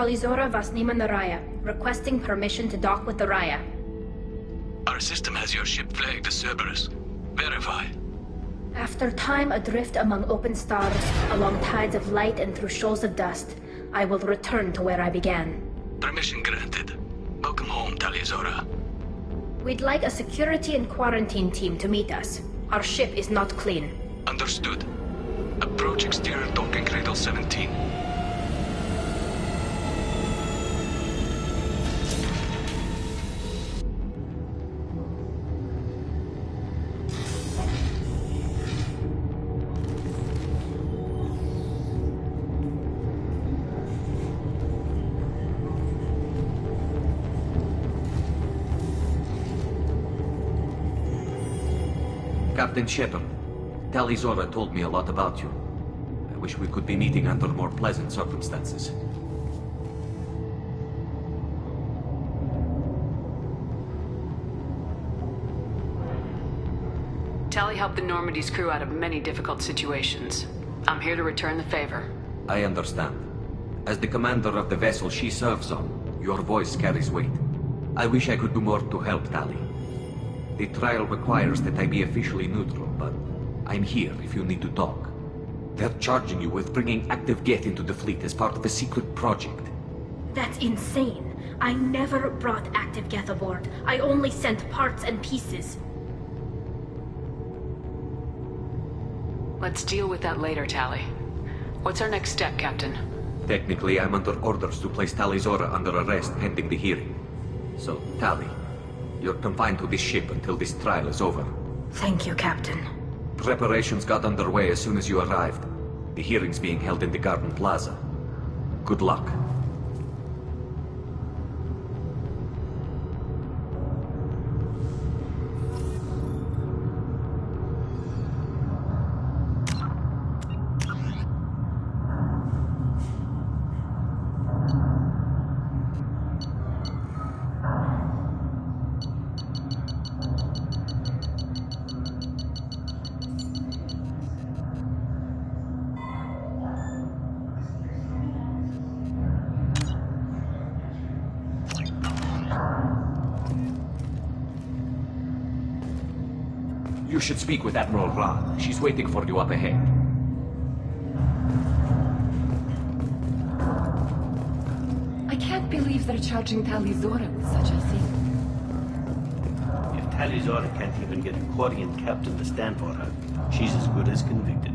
Talizora Vasnima Naraya, requesting permission to dock with the Raya. Our system has your ship flagged as Cerberus. Verify. After time adrift among open stars, along tides of light and through shoals of dust, I will return to where I began. Permission granted. Welcome home, Talizora. We'd like a security and quarantine team to meet us. Our ship is not clean. Understood. Approach exterior docking cradle 17. Captain Shepard, Talizora told me a lot about you. I wish we could be meeting under more pleasant circumstances. Tali helped the Normandy's crew out of many difficult situations. I'm here to return the favor. I understand. As the commander of the vessel she serves on, your voice carries weight. I wish I could do more to help Tali. The trial requires that I be officially neutral, but I'm here if you need to talk. They're charging you with bringing active Geth into the fleet as part of a secret project. That's insane. I never brought active Geth aboard. I only sent parts and pieces. Let's deal with that later, Tali. What's our next step, Captain? Technically, I'm under orders to place Talizora under arrest pending the hearing. So, Tali, you're confined to this ship until this trial is over. Thank you, Captain. Preparations got underway as soon as you arrived. The hearing's being held in the Garden Plaza. Good luck. You should speak with Admiral Ra. She's waiting for you up ahead. I can't believe they're charging Talizora with such a thing. If Talizora can't even get a Quarian captain to stand for her, she's as good as convicted.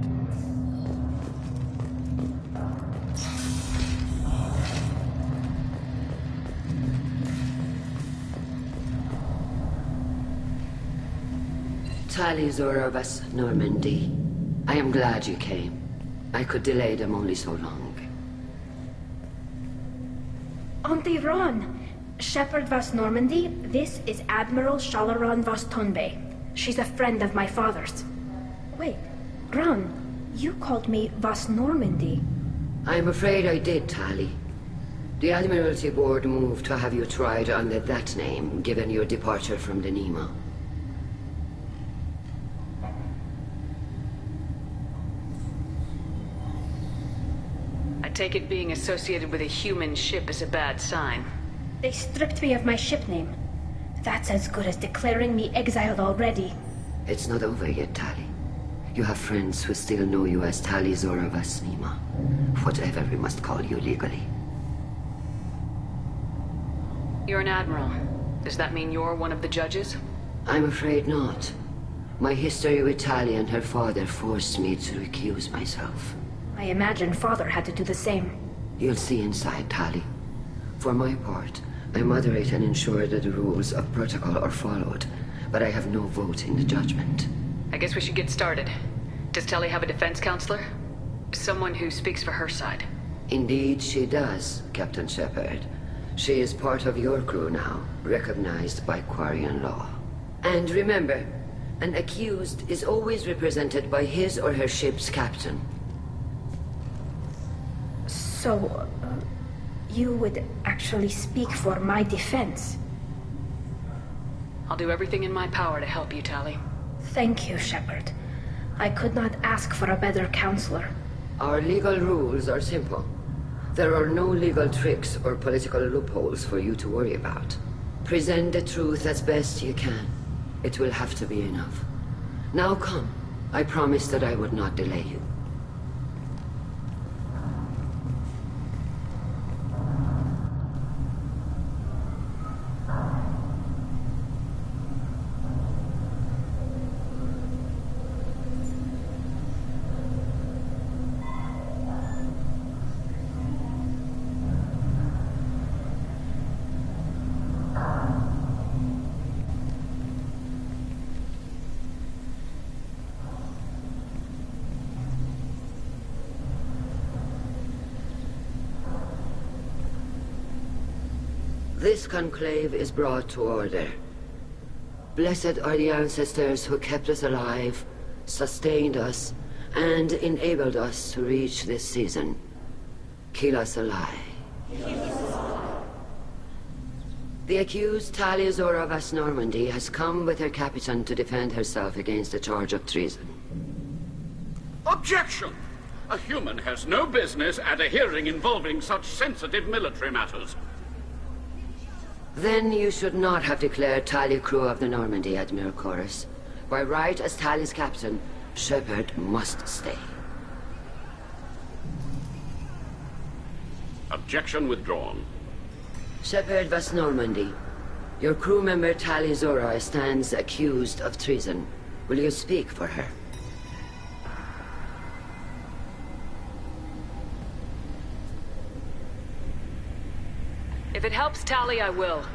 Talizora vas Normandy. I am glad you came. I could delay them only so long. Auntie Ron! Shepard vas Normandy, this is Admiral Shalaron vas Tonbe. She's a friend of my father's. Wait, Ron, you called me vas Normandy. I'm afraid I did, Tali. The Admiralty Board moved to have you tried under that name, given your departure from the Nemo. I take it being associated with a human ship is a bad sign. They stripped me of my ship name. That's as good as declaring me exiled already. It's not over yet, Tali. You have friends who still know you as Talizora vas Nima. Whatever we must call you legally. You're an admiral. Does that mean you're one of the judges? I'm afraid not. My history with Tali and her father forced me to recuse myself. I imagine Father had to do the same. You'll see inside, Tali. For my part, I moderate and ensure that the rules of protocol are followed, but I have no vote in the judgment. I guess we should get started. Does Tali have a defense counselor? Someone who speaks for her side. Indeed she does, Captain Shepard. She is part of your crew now, recognized by Quarian law. And remember, an accused is always represented by his or her ship's captain. So, you would actually speak for my defense? I'll do everything in my power to help you, Tali. Thank you, Shepard. I could not ask for a better counselor. Our legal rules are simple. There are no legal tricks or political loopholes for you to worry about. Present the truth as best you can. It will have to be enough. Now come. I promised that I would not delay you. This conclave is brought to order. Blessed are the ancestors who kept us alive, sustained us, and enabled us to reach this season. Keep us alive. The accused Talia Zora of Normandy has come with her captain to defend herself against a charge of treason. Objection! A human has no business at a hearing involving such sensitive military matters. Then you should not have declared Talia crew of the Normandy, Admiral Chorus. By right as Talia's captain, Shepard must stay. Objection withdrawn. Shepard vas Normandy. Your crew member Talia Zora stands accused of treason. Will you speak for her? If it helps Tali, I will.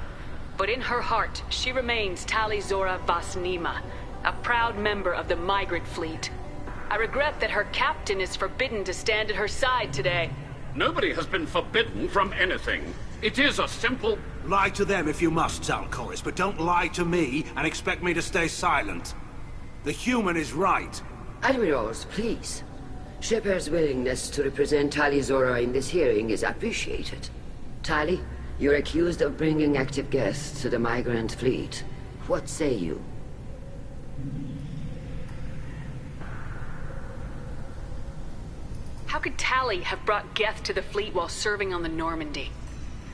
But in her heart, she remains Tali Zora vas Nima, a proud member of the migrant fleet. I regret that her captain is forbidden to stand at her side today. Nobody has been forbidden from anything. It is a simple... Lie to them if you must, Zalcoris, but don't lie to me and expect me to stay silent. The human is right. Admirals, please. Shepard's willingness to represent Talia Zora in this hearing is appreciated. Tali, you're accused of bringing active guests to the migrant fleet. What say you? How could Tali have brought Geth to the fleet while serving on the Normandy?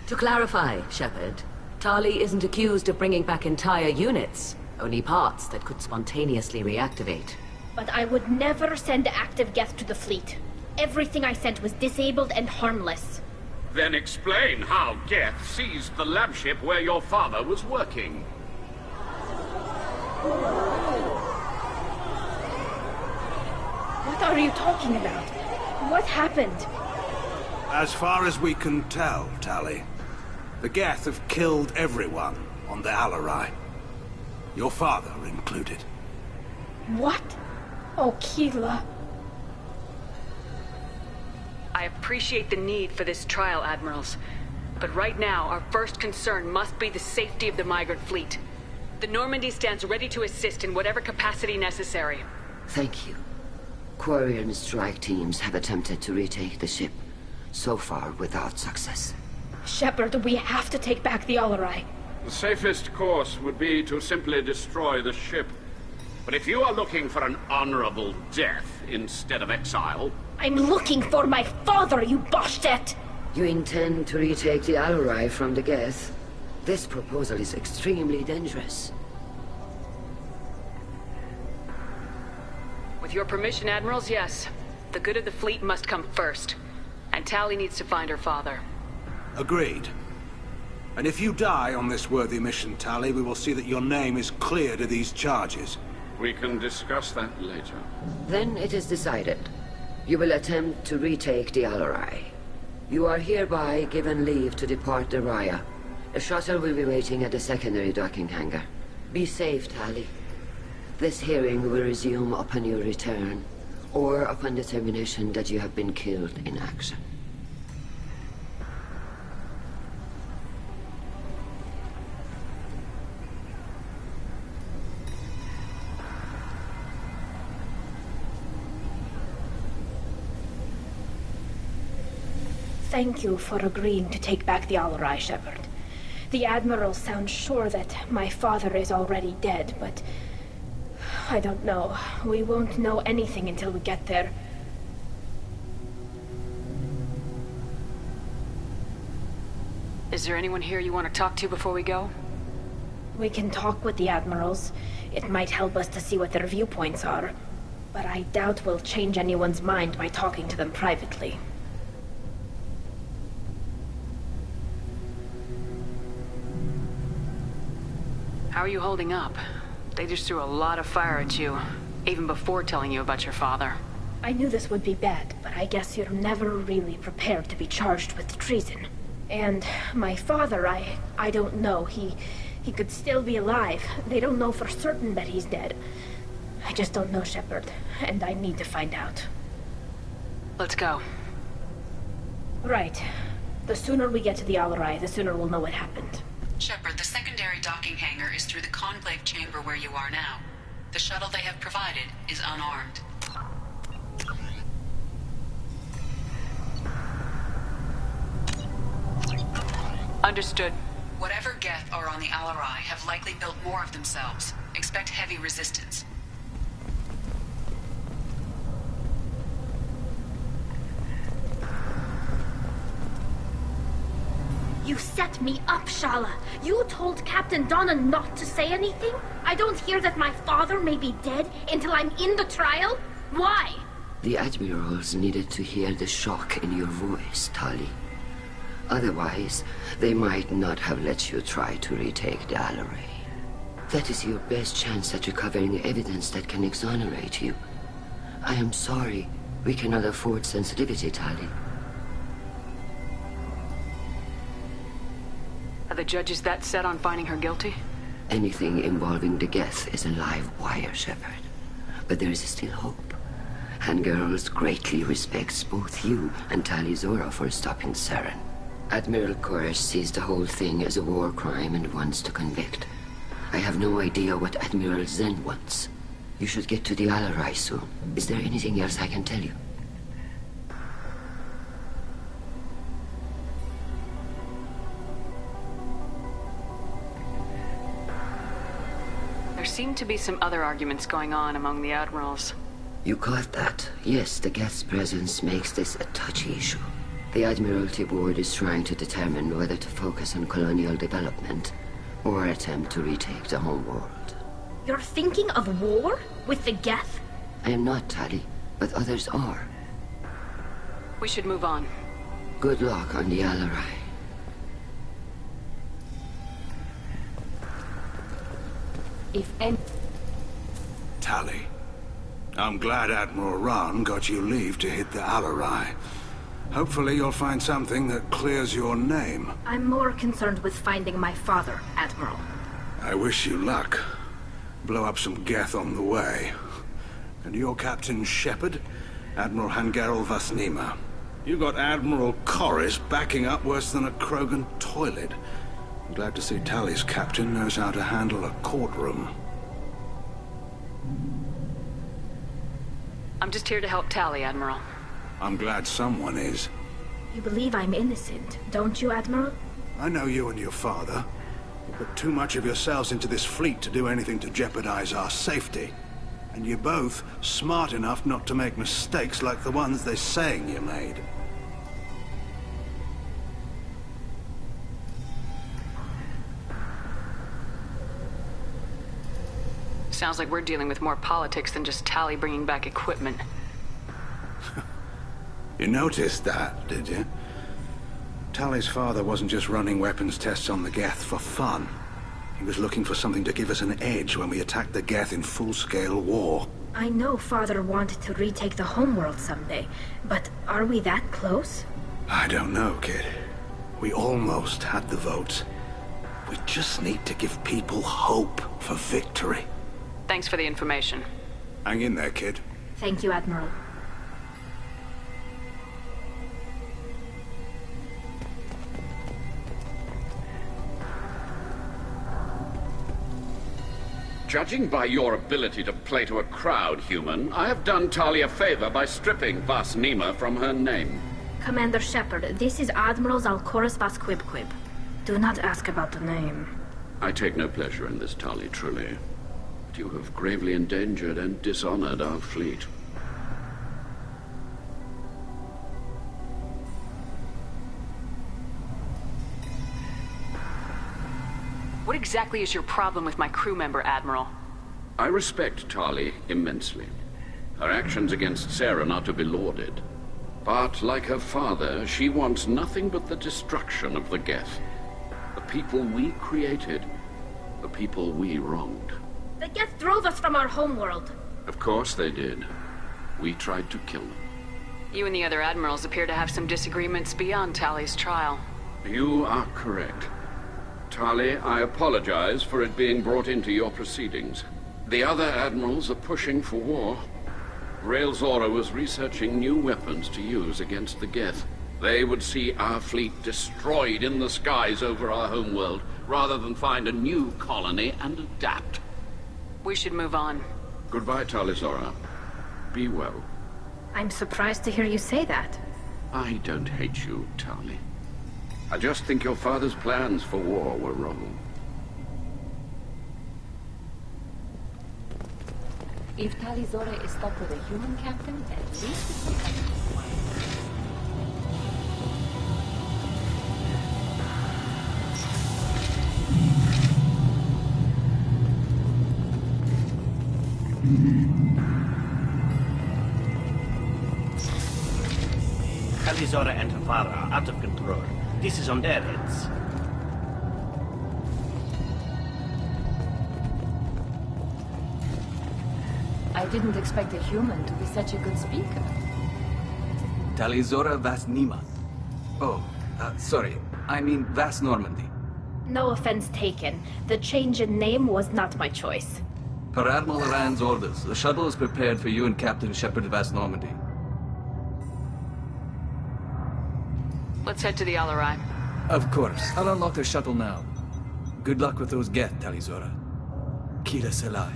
To clarify, Shepard, Tali isn't accused of bringing back entire units, only parts that could spontaneously reactivate. But I would never send active Geth to the fleet. Everything I sent was disabled and harmless. Then explain how Geth seized the lab ship where your father was working. What are you talking about? What happened? As far as we can tell, Tali, the Geth have killed everyone on the Alarai. Your father included. What? Oh, Keela. I appreciate the need for this trial, Admirals. But right now, our first concern must be the safety of the migrant fleet. The Normandy stands ready to assist in whatever capacity necessary. Thank you. Quarian strike teams have attempted to retake the ship, so far without success. Shepard, we have to take back the Alarai. The safest course would be to simply destroy the ship. But if you are looking for an honorable death instead of exile... I'm looking for my father, you bastet! You intend to retake the Alarai from the Geth? This proposal is extremely dangerous. With your permission, Admirals, yes. The good of the fleet must come first. And Tali needs to find her father. Agreed. And if you die on this worthy mission, Tali, we will see that your name is cleared of these charges. We can discuss that later. Then it is decided. You will attempt to retake the Alarai. You are hereby given leave to depart the Raya. A shuttle will be waiting at the secondary docking hangar. Be safe, Tali. This hearing will resume upon your return, or upon determination that you have been killed in action. Thank you for agreeing to take back the Alarai, Shepard. The Admiral sounds sure that my father is already dead, but... I don't know. We won't know anything until we get there. Is there anyone here you want to talk to before we go? We can talk with the admirals. It might help us to see what their viewpoints are. But I doubt we'll change anyone's mind by talking to them privately. How are you holding up? They just threw a lot of fire at you, even before telling you about your father. I knew this would be bad, but I guess you're never really prepared to be charged with treason. And my father, I don't know. He could still be alive. They don't know for certain that he's dead. I just don't know, Shepard, and I need to find out. Let's go. Right. The sooner we get to the Alarai, the sooner we'll know what happened. Shepard, the secondary docking hangar is through the conclave chamber where you are now. The shuttle they have provided is unarmed. Understood. Whatever Geth are on the Alarai have likely built more of themselves. Expect heavy resistance. You set me up, Shala. You told Captain Donna not to say anything? I don't hear that my father may be dead until I'm in the trial? Why? The admirals needed to hear the shock in your voice, Tali. Otherwise, they might not have let you try to retake the Alarai. That is your best chance at recovering evidence that can exonerate you. I am sorry. We cannot afford sensitivity, Tali. Are the judges that set on finding her guilty? Anything involving the Geth is a live wire, Shepard. But there is still hope. And Girls greatly respects both you and Tali Zora for stopping Saren. Admiral Koresh sees the whole thing as a war crime and wants to convict. I have no idea what Admiral Zen wants. You should get to the Alarai soon. Is there anything else I can tell you? There seem to be some other arguments going on among the admirals. You caught that? Yes, the Geth's presence makes this a touchy issue. The Admiralty Board is trying to determine whether to focus on colonial development or attempt to retake the homeworld. You're thinking of war? With the Geth? I am not, Tali, but others are. We should move on. Good luck on the Alarai. If any... Tali, I'm glad Admiral Rahn got you leave to hit the Alarai. Hopefully you'll find something that clears your name. I'm more concerned with finding my father, Admiral. I wish you luck. Blow up some Geth on the way. And you're Captain Shepard, Admiral Hangarel Vasnima. You got Admiral Corris backing up worse than a Krogan toilet. I'm glad to see Tali's captain knows how to handle a courtroom. I'm just here to help Tali, Admiral. I'm glad someone is. You believe I'm innocent, don't you, Admiral? I know you and your father. You put too much of yourselves into this fleet to do anything to jeopardize our safety. And you're both smart enough not to make mistakes like the ones they're saying you made. Sounds like we're dealing with more politics than just Tali bringing back equipment. You noticed that, did you? Tali's father wasn't just running weapons tests on the Geth for fun. He was looking for something to give us an edge when we attacked the Geth in full-scale war. I know Father wanted to retake the homeworld someday, but are we that close? I don't know, kid. We almost had the votes. We just need to give people hope for victory. Thanks for the information. Hang in there, kid. Thank you, Admiral. Judging by your ability to play to a crowd, human, I have done Tali a favor by stripping Vasnima from her name. Commander Shepard, this is Admiral Zalkoris Vasquibquib. Do not ask about the name. I take no pleasure in this, Tali, truly. But you have gravely endangered and dishonored our fleet. What exactly is your problem with my crew member, Admiral? I respect Tali immensely. Her actions against Sarah are not to be lauded. But, like her father, she wants nothing but the destruction of the Geth. The people we created. The people we wronged. The Geth drove us from our homeworld. Of course they did. We tried to kill them. You and the other admirals appear to have some disagreements beyond Tali's trial. You are correct. Tali, I apologize for it being brought into your proceedings. The other admirals are pushing for war. Rael Zora was researching new weapons to use against the Geth. They would see our fleet destroyed in the skies over our homeworld, rather than find a new colony and adapt. We should move on. Goodbye, Tali Zora. Be well. I'm surprised to hear you say that. I don't hate you, Tali. I just think your father's plans for war were wrong. If Tali Zora is stuck with a human captain, at least it's something. Tali Zora and her father are out of control. This is on their heads. I didn't expect a human to be such a good speaker. Tali Zora Vasnima. Oh, sorry. I mean Vas Normandy. No offense taken. The change in name was not my choice. Per Admiral Rand's orders, the shuttle is prepared for you and Captain Shepard Vas Normandy. Let's head to the Alarai. Of course. I'll unlock the shuttle now. Good luck with those Geth, Tali Zora. Kira Selai.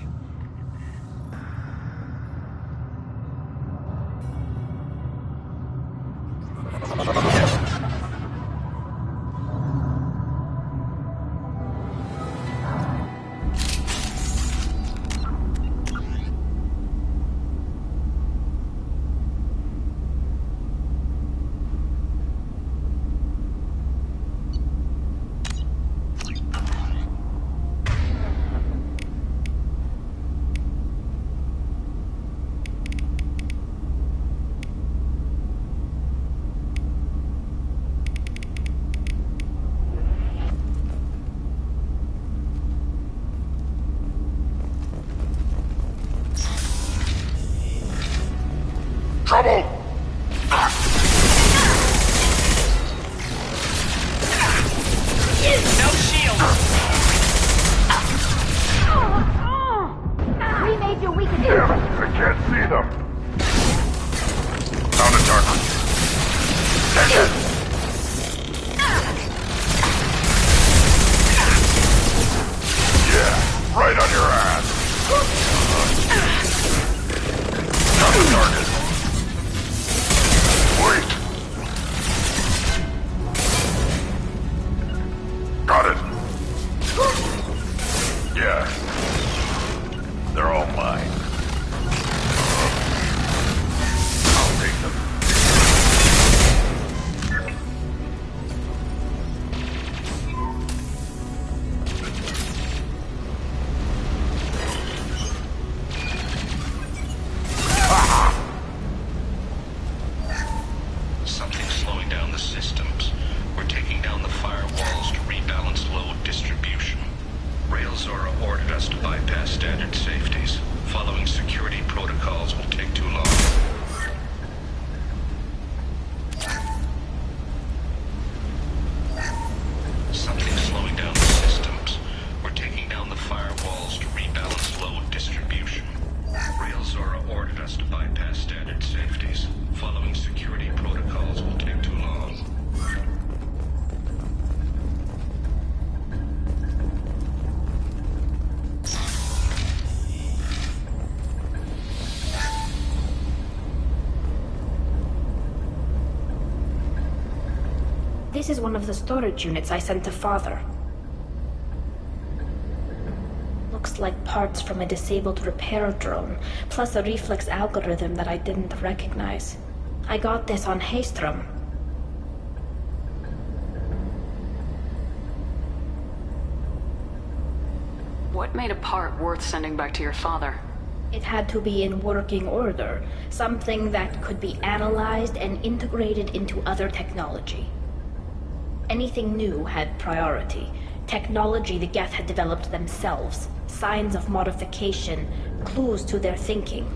Trouble! No shield! We made you weaken. Damn it, I can't see them. Found a target. Take it! Yeah, right on your ass. Found a target. Wait. Got it. Yeah. They're all mine. I'll take them. Something's slowing down the systems. We're taking down the firewalls to rebalance load distribution. Rael Zora ordered us to bypass standard safeties. Following security protocols will take too long. Something's slowing down the systems. We're taking down the firewalls to rebalance load distribution. Rael Zora ordered us to bypass standard safeties. Following security protocols will take too long. This is one of the storage units I sent to Father. Looks like parts from a disabled repair drone, plus a reflex algorithm that I didn't recognize. I got this on Haystrom. What made a part worth sending back to your father? It had to be in working order, something that could be analyzed and integrated into other technology. Anything new had priority. Technology the Geth had developed themselves, signs of modification, clues to their thinking.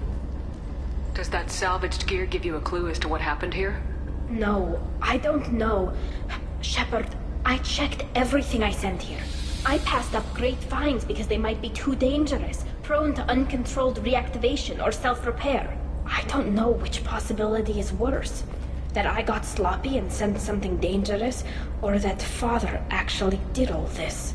Does that salvaged gear give you a clue as to what happened here? No, I don't know. Shepard, I checked everything I sent here. I passed up great finds because they might be too dangerous, prone to uncontrolled reactivation or self-repair. I don't know which possibility is worse. That I got sloppy and sent something dangerous, or that Father actually did all this.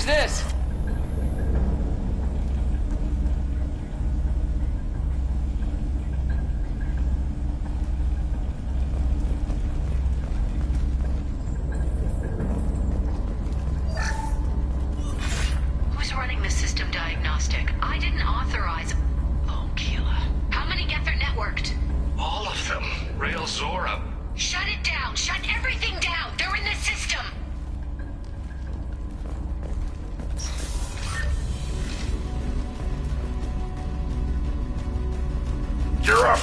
This. Who's running the system diagnostic? I didn't authorize. Oh, Keela. How many Geth are networked? All of them. Rail Zora. Shut it down! Shut everything down! They're in the system! You're up!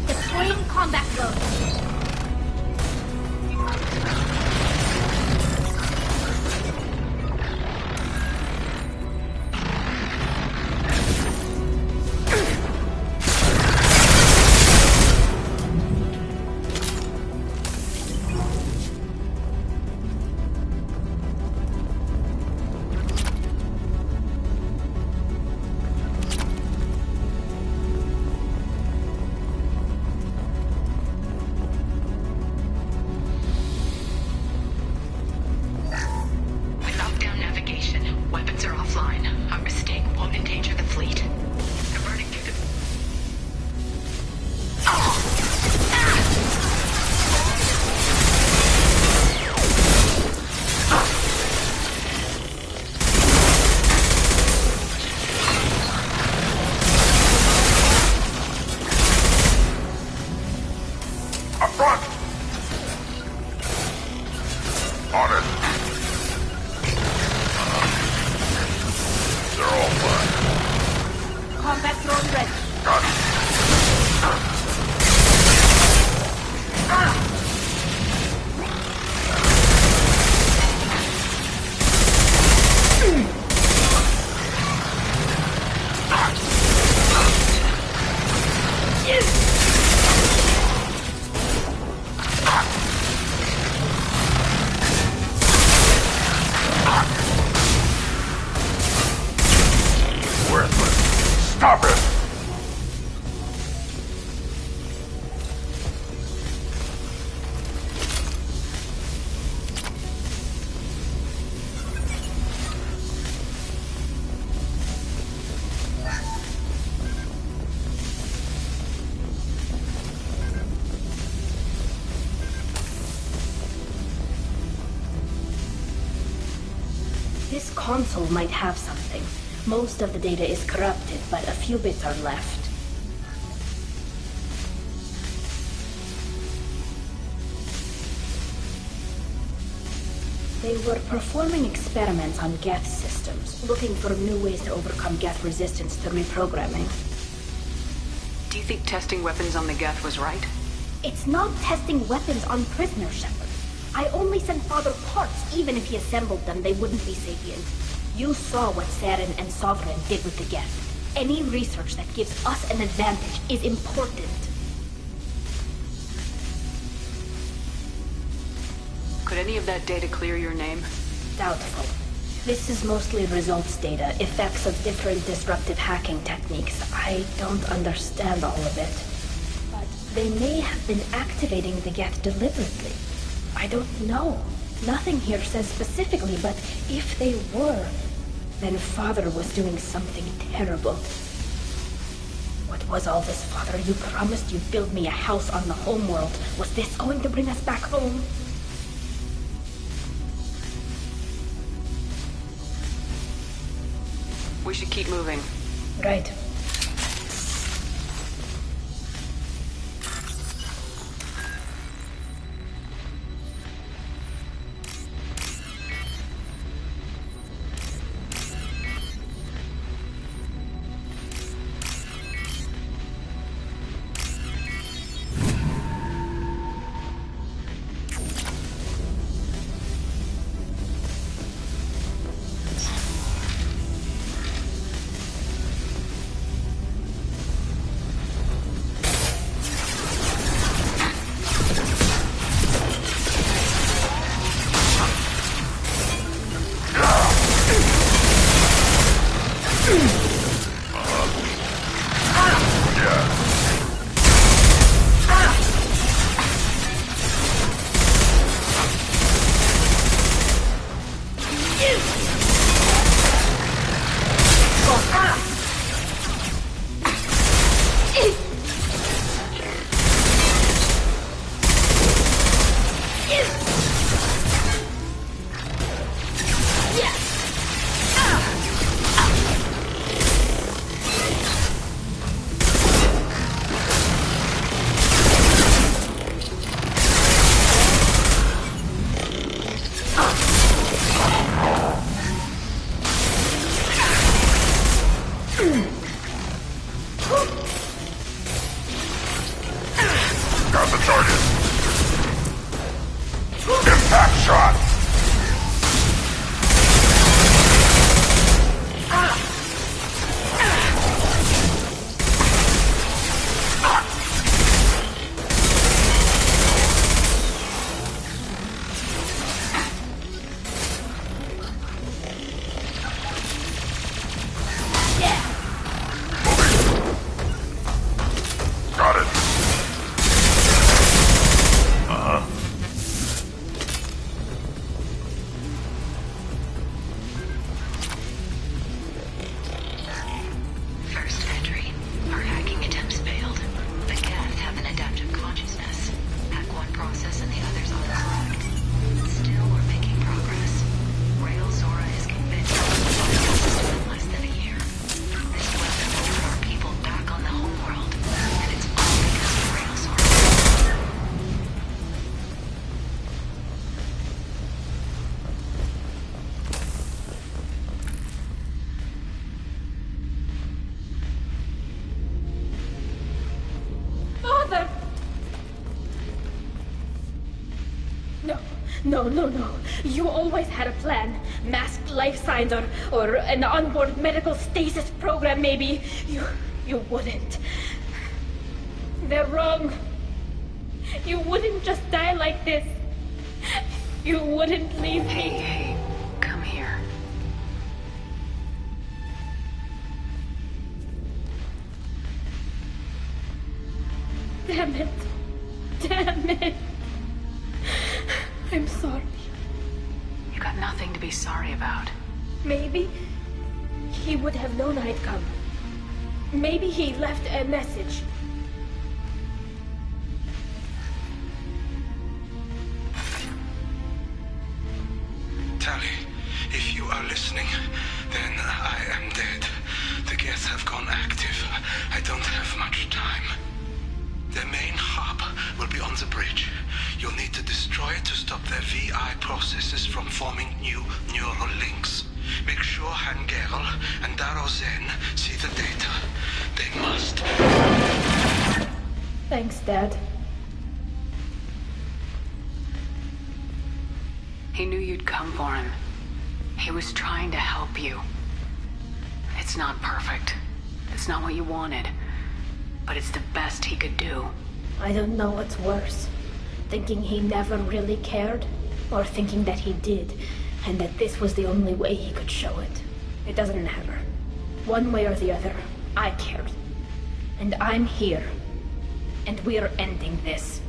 Deploying combat drone. Stop it! This console might have something. Most of the data is corrupted, but a few bits are left. They were performing experiments on Geth systems, looking for new ways to overcome Geth resistance to reprogramming. Do you think testing weapons on the Geth was right? It's not testing weapons on prisoners, Shepard. I only sent Father parts. Even if he assembled them, they wouldn't be sapient. You saw what Saren and Sovereign did with the Geth. Any research that gives us an advantage is important. Could any of that data clear your name? Doubtful. This is mostly results data, effects of different disruptive hacking techniques. I don't understand all of it. But they may have been activating the Geth deliberately. I don't know. Nothing here says specifically, but if they were, then Father was doing something terrible. What was all this, Father? You promised you'd build me a house on the homeworld. Was this going to bring us back home? We should keep moving. Right. Got the target. Impact shot. No. You always had a plan. Masked life signs or an onboard medical stasis program, maybe. You wouldn't. They're wrong. You wouldn't just die like this. You wouldn't leave me. Hey, come here. Damn it. I'm sorry. You got nothing to be sorry about. Maybe he would have known I'd come. Maybe he left a message. Tali, if you are listening, then I am dead. The Geth have gone active. I don't have much time. Their main hub will be on the bridge. You'll need to destroy it to stop their VI processes from forming new neural links. Make sure Hangerl and Darozen see the data. They must. Thanks, Dad. He knew you'd come for him. He was trying to help you. It's not perfect. It's not what you wanted. But it's the best he could do. I don't know what's worse. Thinking he never really cared, or thinking that he did, and that this was the only way he could show it. It doesn't matter. One way or the other, I cared. And I'm here. And we're ending this.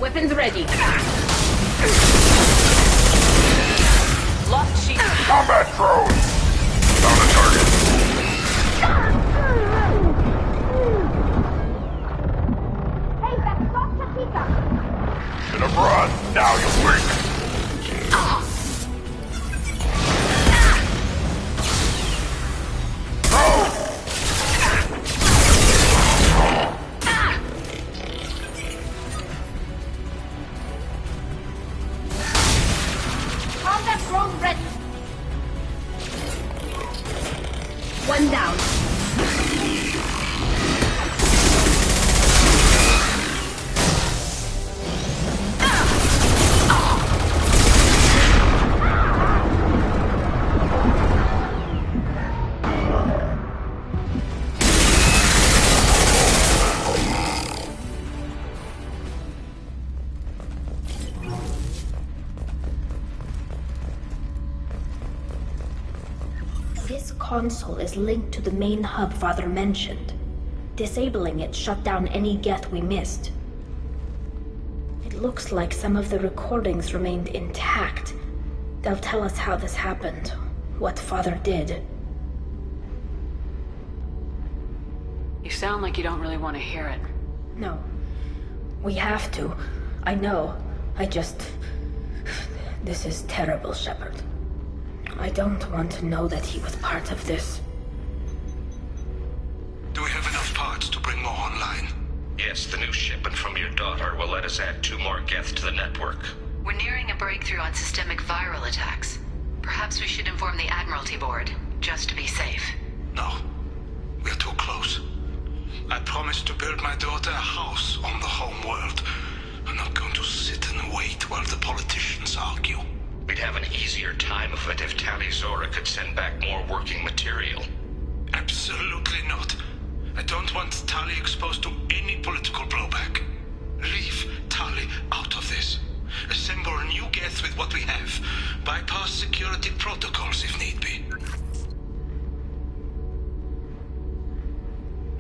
Weapons ready. Lost shield. Combat drones! On the target. Hey, that's not Chica. Should have run. Now you blink. One down. This console is linked to the main hub Father mentioned. Disabling it shut down any geth we missed. It looks like some of the recordings remained intact. They'll tell us how this happened, what Father did. You sound like you don't really want to hear it. No. We have to. I know. This is terrible, Shepard. I don't want to know that he was part of this. Do we have enough parts to bring more online? Yes, the new shipment from your daughter will let us add 2 more geth to the network. We're nearing a breakthrough on systemic viral attacks. Perhaps we should inform the Admiralty Board, just to be safe. No. We're too close. I promised to build my daughter a house on the home world. I'm not going to sit and wait while the politicians argue. We'd have an easier time of it if Tali Zora could send back more working material. Absolutely not. I don't want Tali exposed to any political blowback. Leave Tali out of this. Assemble a new geth with what we have. Bypass security protocols if need be.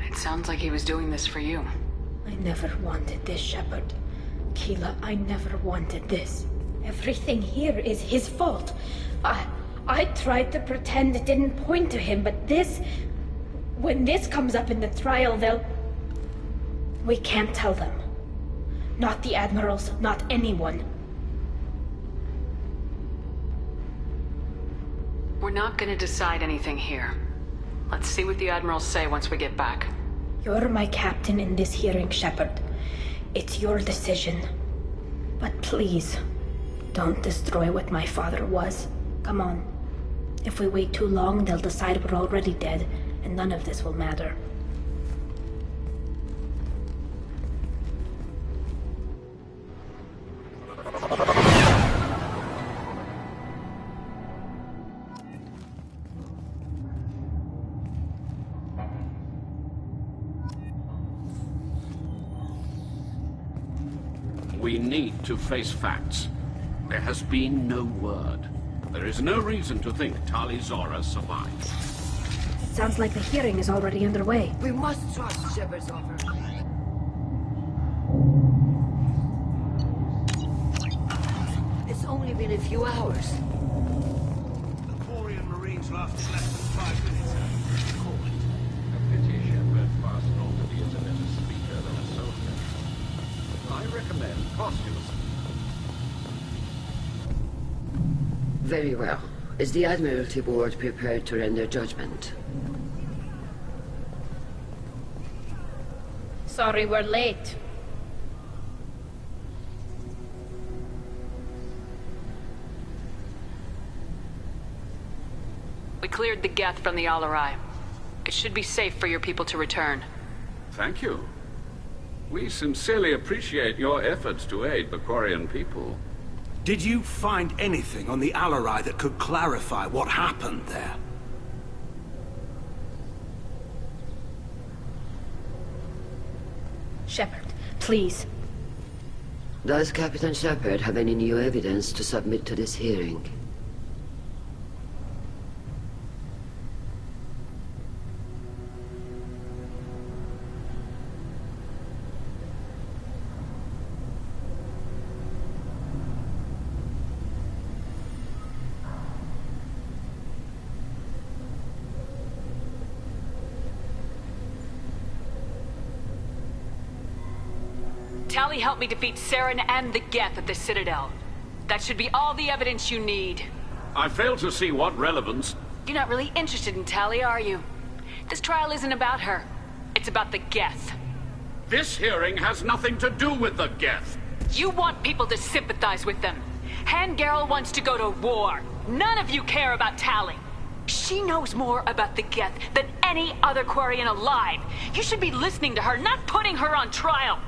It sounds like he was doing this for you. I never wanted this, Shepard. Keela, I never wanted this. Everything here is his fault. I tried to pretend it didn't point to him, but this... When this comes up in the trial, they'll... We can't tell them. Not the admirals, not anyone. We're not gonna decide anything here. Let's see what the admirals say once we get back. You're my captain in this hearing, Shepard. It's your decision. But please, don't destroy what my father was. Come on. If we wait too long, they'll decide we're already dead, and none of this will matter. We need to face facts. There has been no word. There is no reason to think Tali Zora survived. Sounds like the hearing is already underway. We must trust Shepard's offer. It's only been a few hours. The Quarian Marines lasted less than 5 minutes. Call it. A pity Shepard passed on to be a better speaker than a soldier. I recommend posthumously. Very well. Is the Admiralty Board prepared to render judgment? Sorry we're late. We cleared the Geth from the Alarai. It should be safe for your people to return. Thank you. We sincerely appreciate your efforts to aid the Quarian people. Did you find anything on the Alarai that could clarify what happened there? Shepard, please. Does Captain Shepard have any new evidence to submit to this hearing? Tali helped me defeat Saren and the Geth at the Citadel. That should be all the evidence you need. I fail to see what relevance. You're not really interested in Tali, are you? This trial isn't about her. It's about the Geth. This hearing has nothing to do with the Geth. You want people to sympathize with them. Hangarel wants to go to war. None of you care about Tali. She knows more about the Geth than any other Quarian alive. You should be listening to her, not putting her on trial.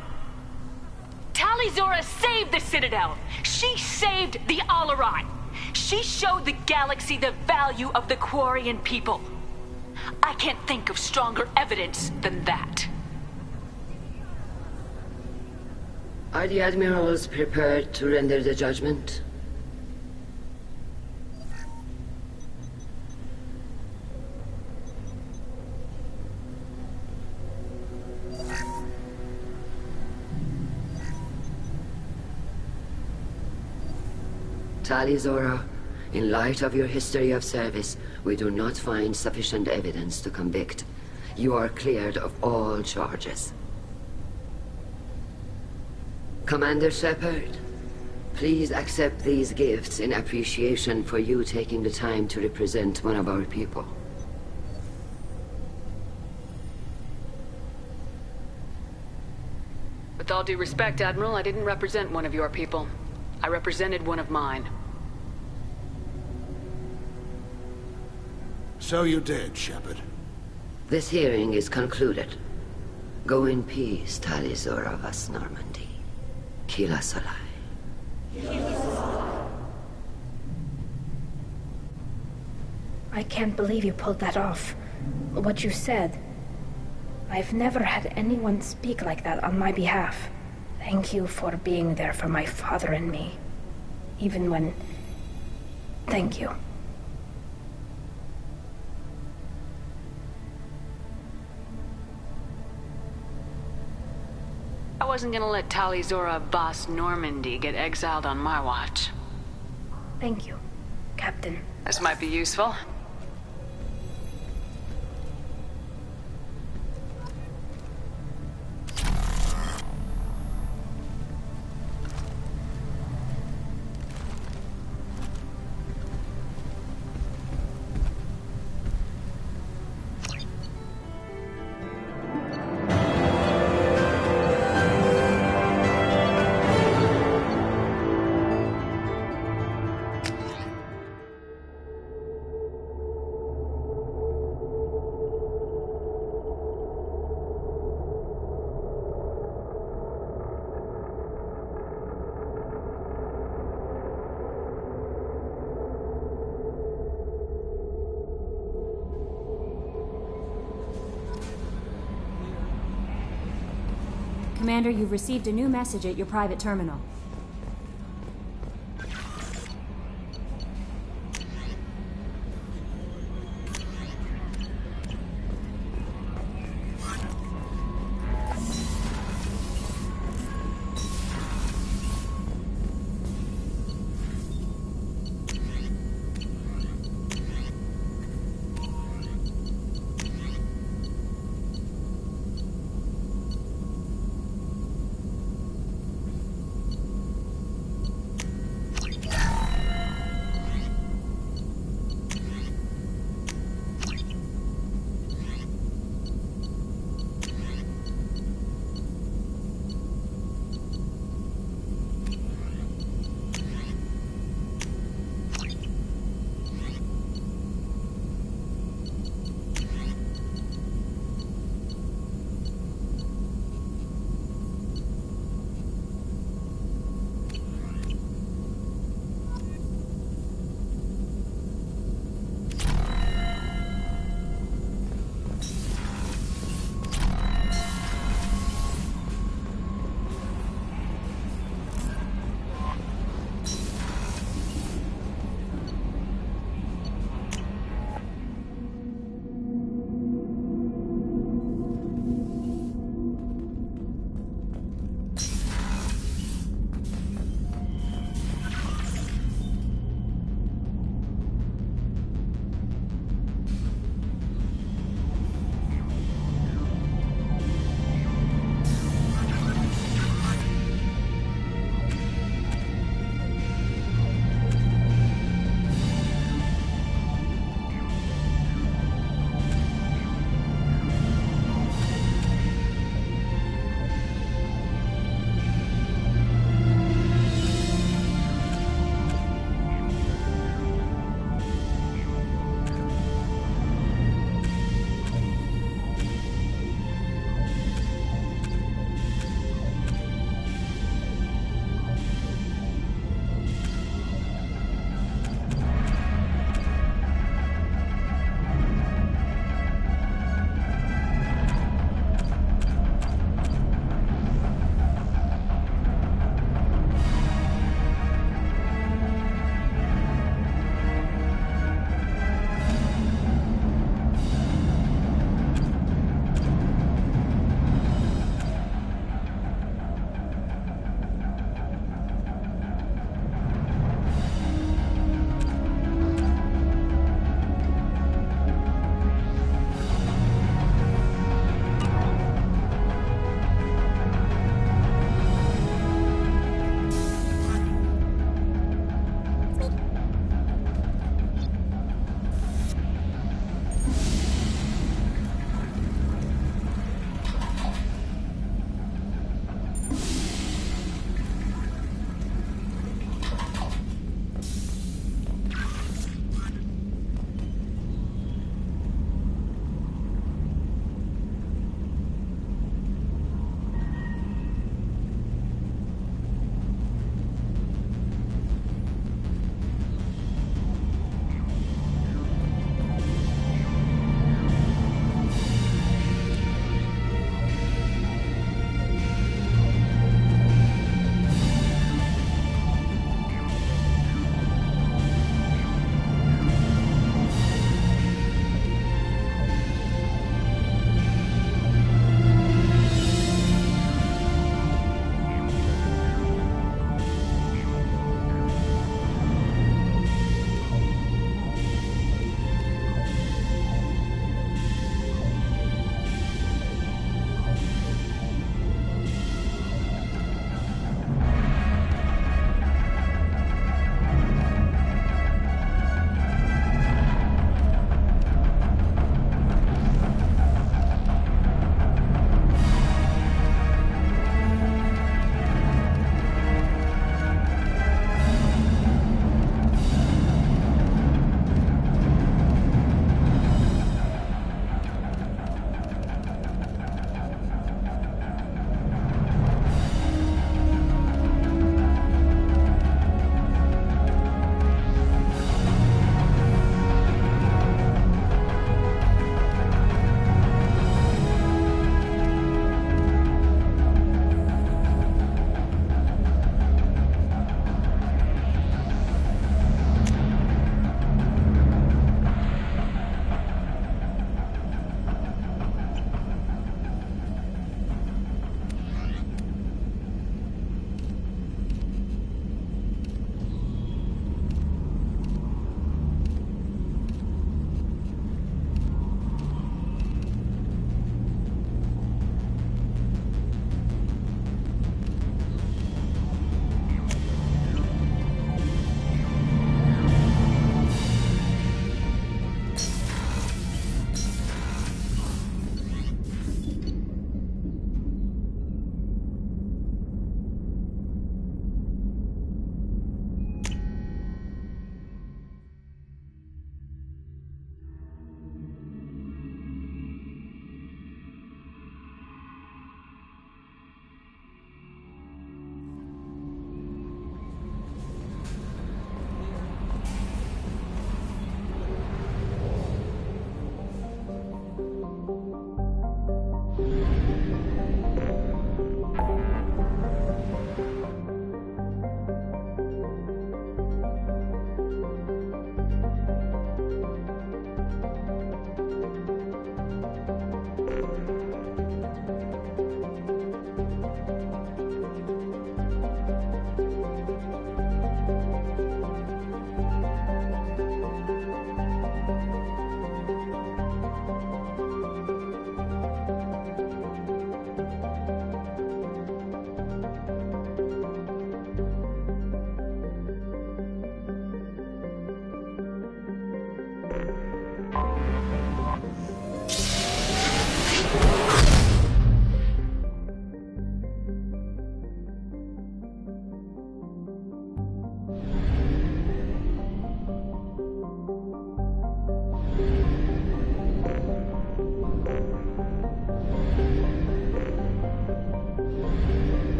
Tali Zora saved the Citadel. She saved the Alarai. She showed the galaxy the value of the Quarian people. I can't think of stronger evidence than that. Are the Admirals prepared to render the judgment? Tali Zora, in light of your history of service, we do not find sufficient evidence to convict. You are cleared of all charges. Commander Shepard, please accept these gifts in appreciation for you taking the time to represent one of our people. With all due respect, Admiral, I didn't represent one of your people. I represented one of mine. So you did, Shepard. This hearing is concluded. Go in peace, Tali Zora vas Normandy. Kila Solai. I can't believe you pulled that off. What you said. I've never had anyone speak like that on my behalf. Thank you for being there for my father and me. Even when... Thank you. I wasn't gonna let Tali Zora Boss Normandy get exiled on my watch. Thank you, Captain. This might be useful. Commander, you've received a new message at your private terminal.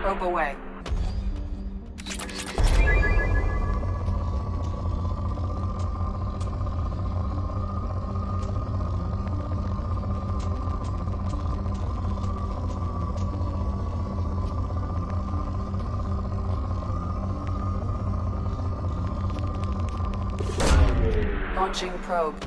Probe away. Launching probe.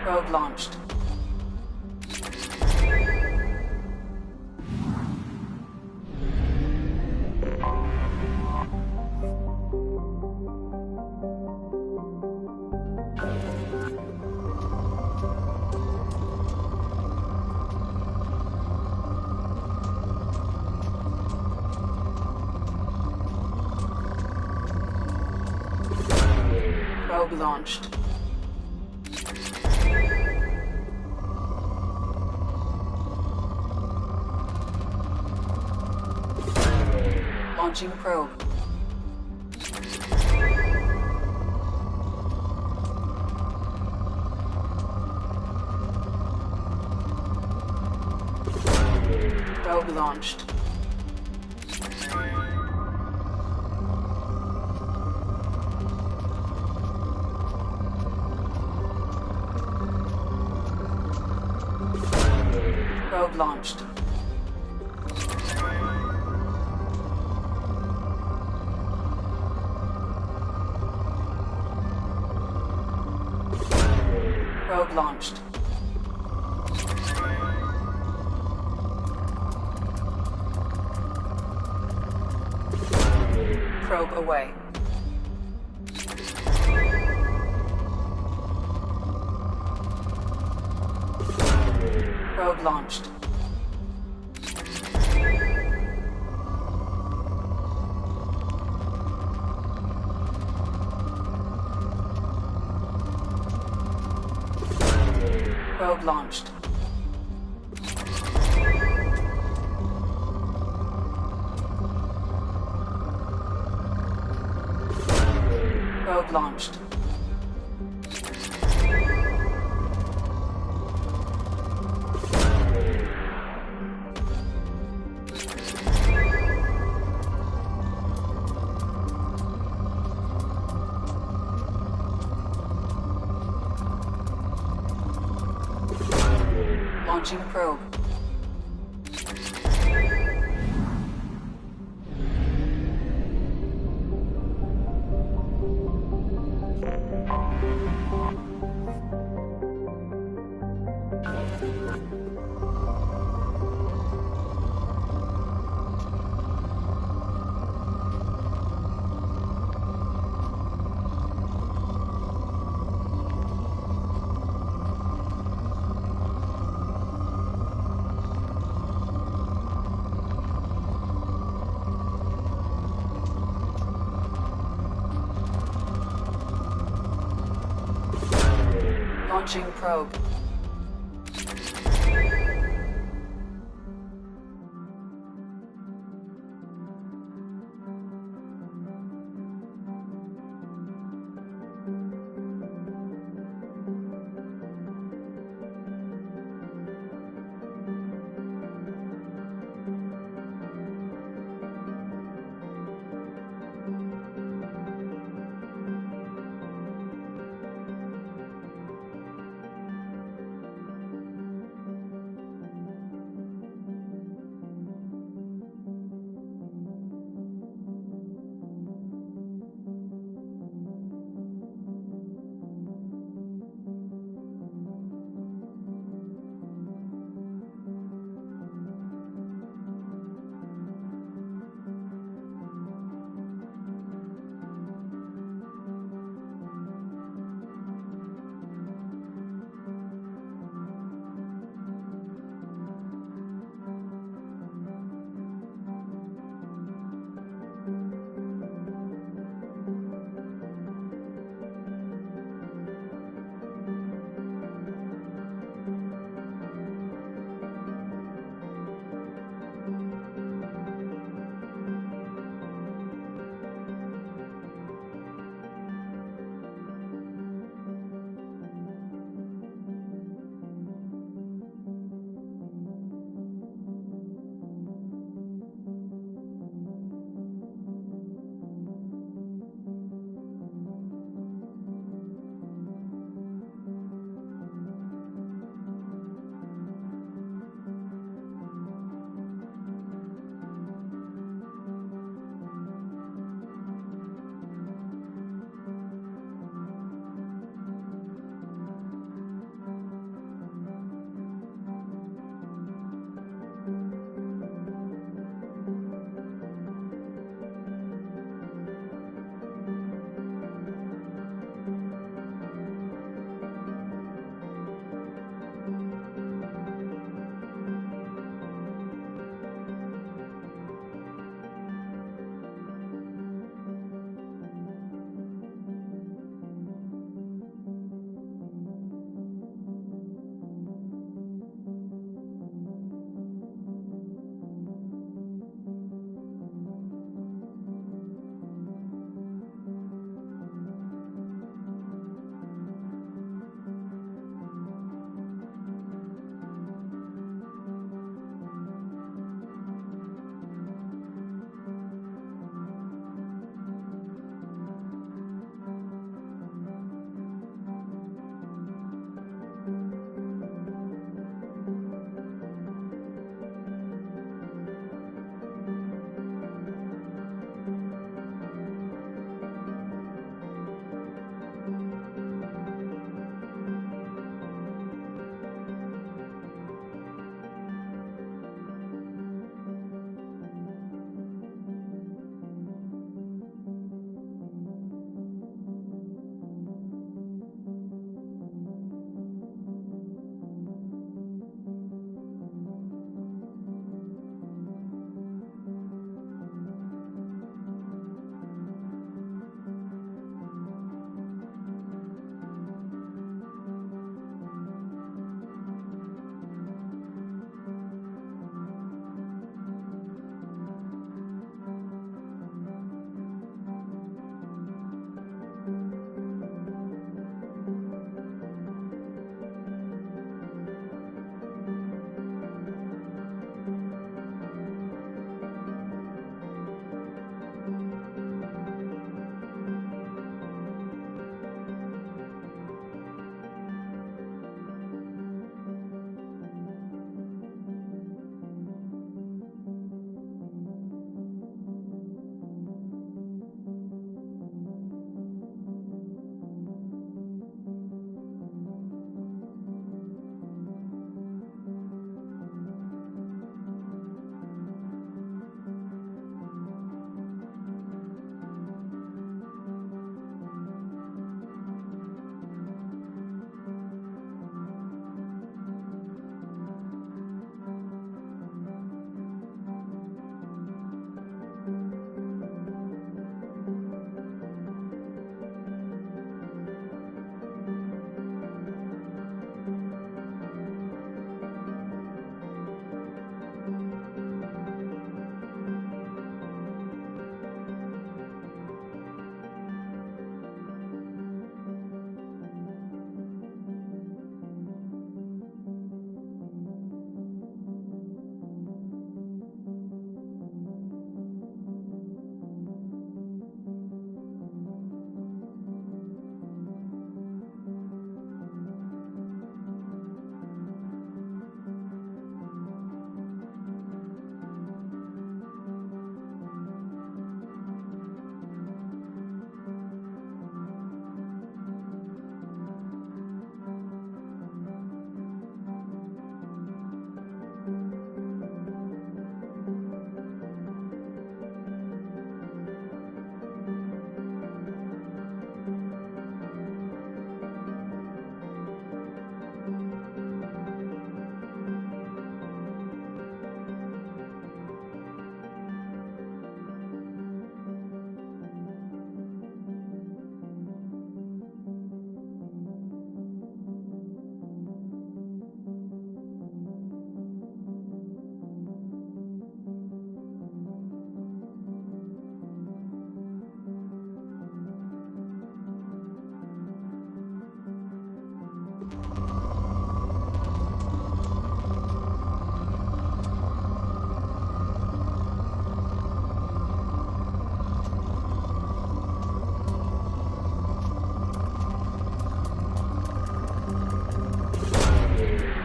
Probe launched. Probe launched. Launching probe. Probe launched. Probe launched. Probe launched. Probe away. Probe launched. Probe launched. Probe launched. Launching probe. Launching probe.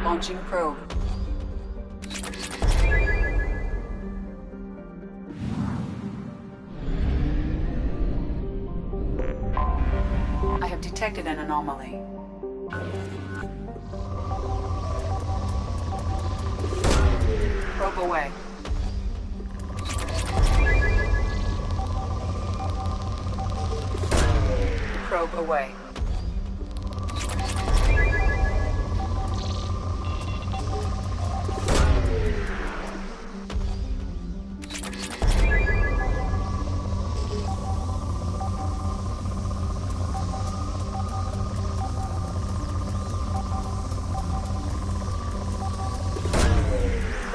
Launching probe. I have detected an anomaly. Probe away. Probe away.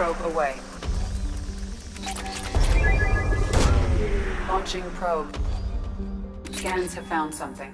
Probe away. Launching probe. Scans have found something.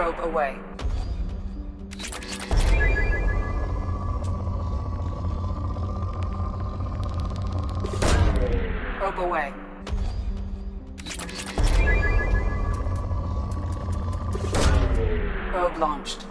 Probe away. Probe away. Probe launched.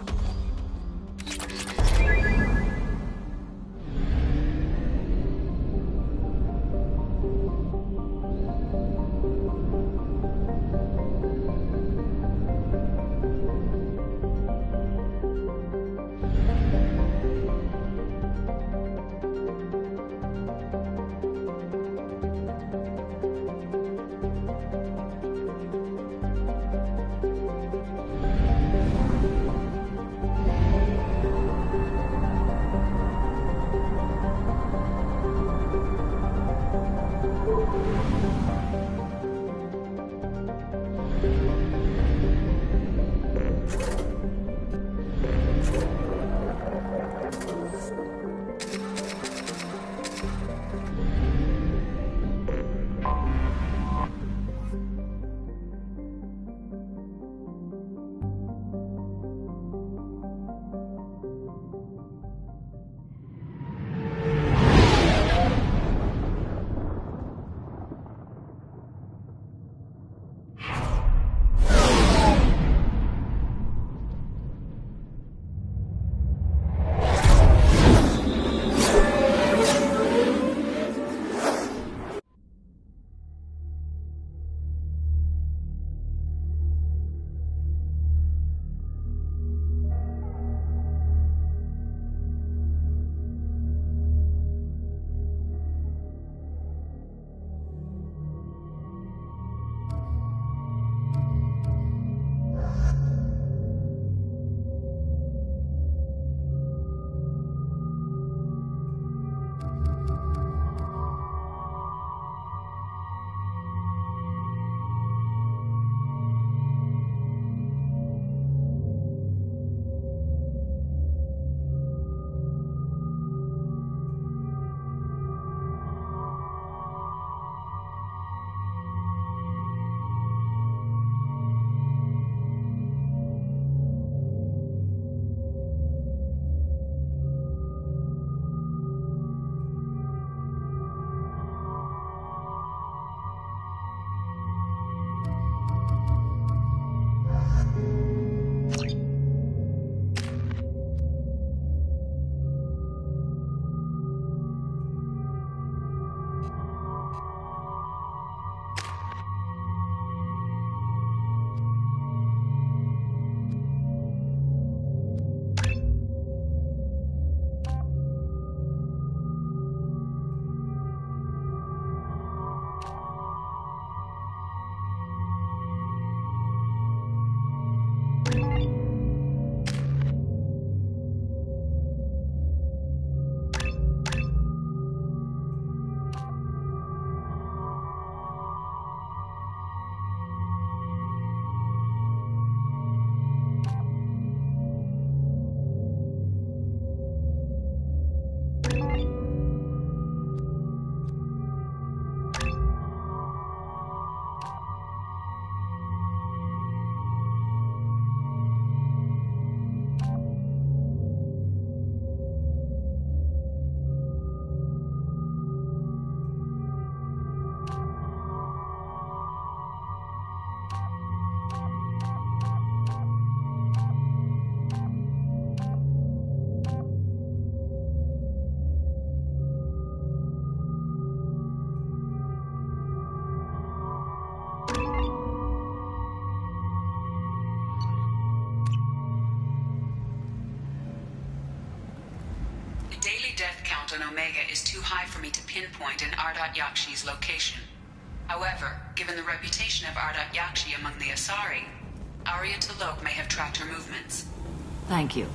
On Omega is too high for me to pinpoint an Ardat Yakshi's location. However, given the reputation of Ardat Yakshi among the Asari, Arya T'Loak may have tracked her movements. Thank you.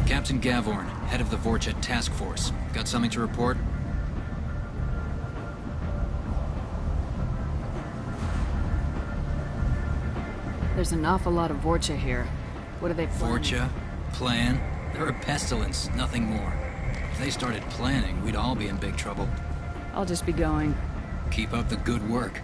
Captain Gavorn, head of the Vorchet Task Force. Got something to report? There's an awful lot of Vorcha here. What are they planning? Forcha, plan. They're a pestilence, nothing more. If they started planning, we'd all be in big trouble. I'll just be going. Keep up the good work.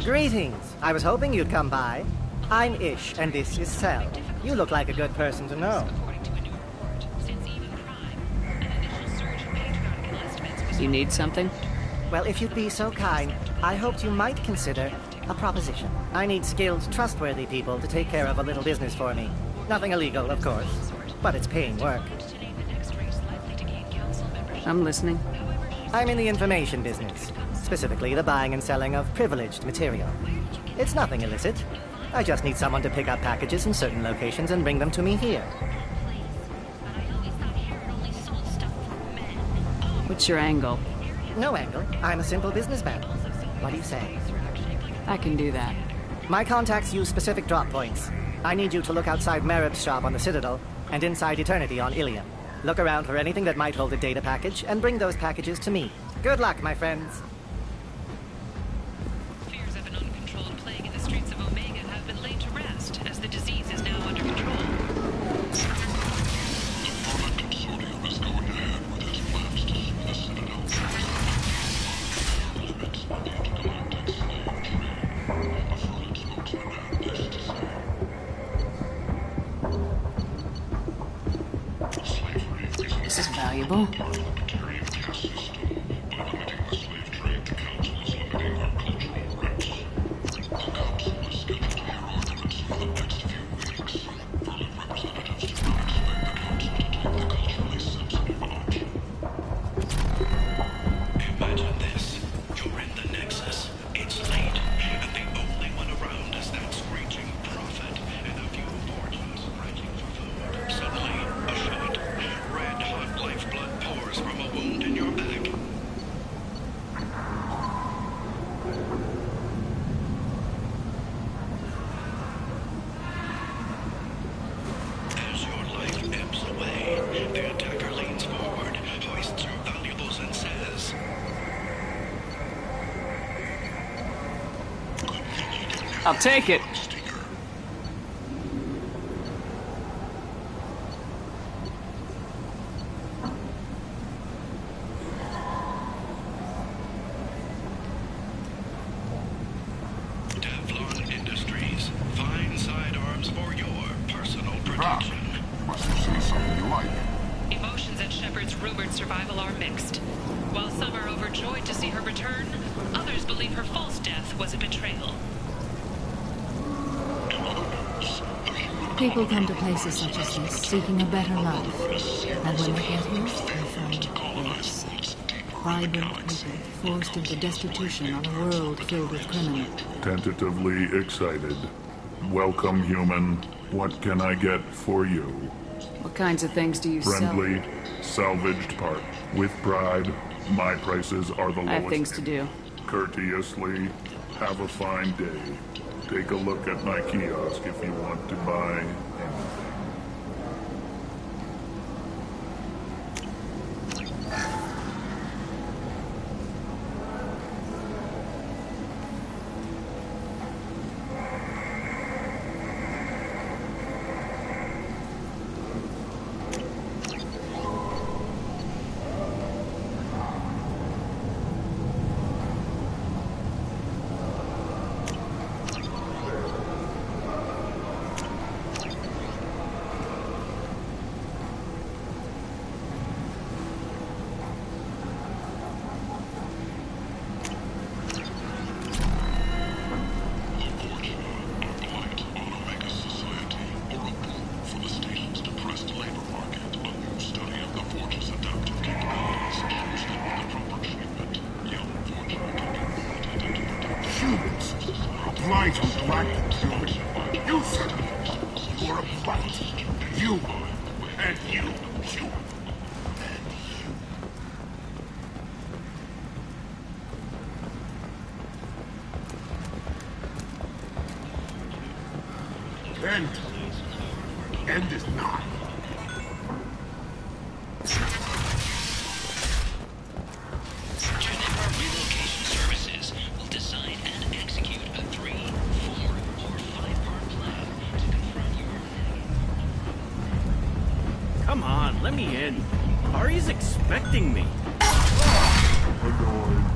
Greetings. I was hoping you'd come by. I'm Ish, and this is Sel. You look like a good person to know. You need something? Well, if you'd be so kind, I hoped you might consider a proposition. I need skilled, trustworthy people to take care of a little business for me. Nothing illegal, of course, but it's paying work. I'm listening. I'm in the information business. Specifically, the buying and selling of privileged material. It's nothing illicit. I just need someone to pick up packages in certain locations and bring them to me here. What's your angle? No angle. I'm a simple businessman. What do you say? I can do that. My contacts use specific drop points. I need you to look outside Merib's shop on the Citadel and inside Eternity on Ilium. Look around for anything that might hold a data package and bring those packages to me. Good luck, my friends. This is valuable. I'll take it. Teflon Industries. Fine sidearms for your personal protection. Must have seen something you like. Emotions at Shepard's rumored survival are mixed. While some are overjoyed to see her return, others believe her false death was a betrayal. People come to places such as this, seeking a better life. And when they get here, they find this. Vibrant people, forced into destitution on a world filled with criminals. Tentatively excited. Welcome, human. What can I get for you? What kinds of things do you Friendly, salvaged part. With pride, my prices are the lowest. I have things to do. Courteously, have a fine day. Take a look at my kiosk if you want to buy anything. blight who black to do it. You, sir. You're a blight. You. And you. You. End. End is not. Relocation services will design and execute a 3, 4, or 5-part plan to confront your... Come on, let me in. Ari's expecting me. Annoyed.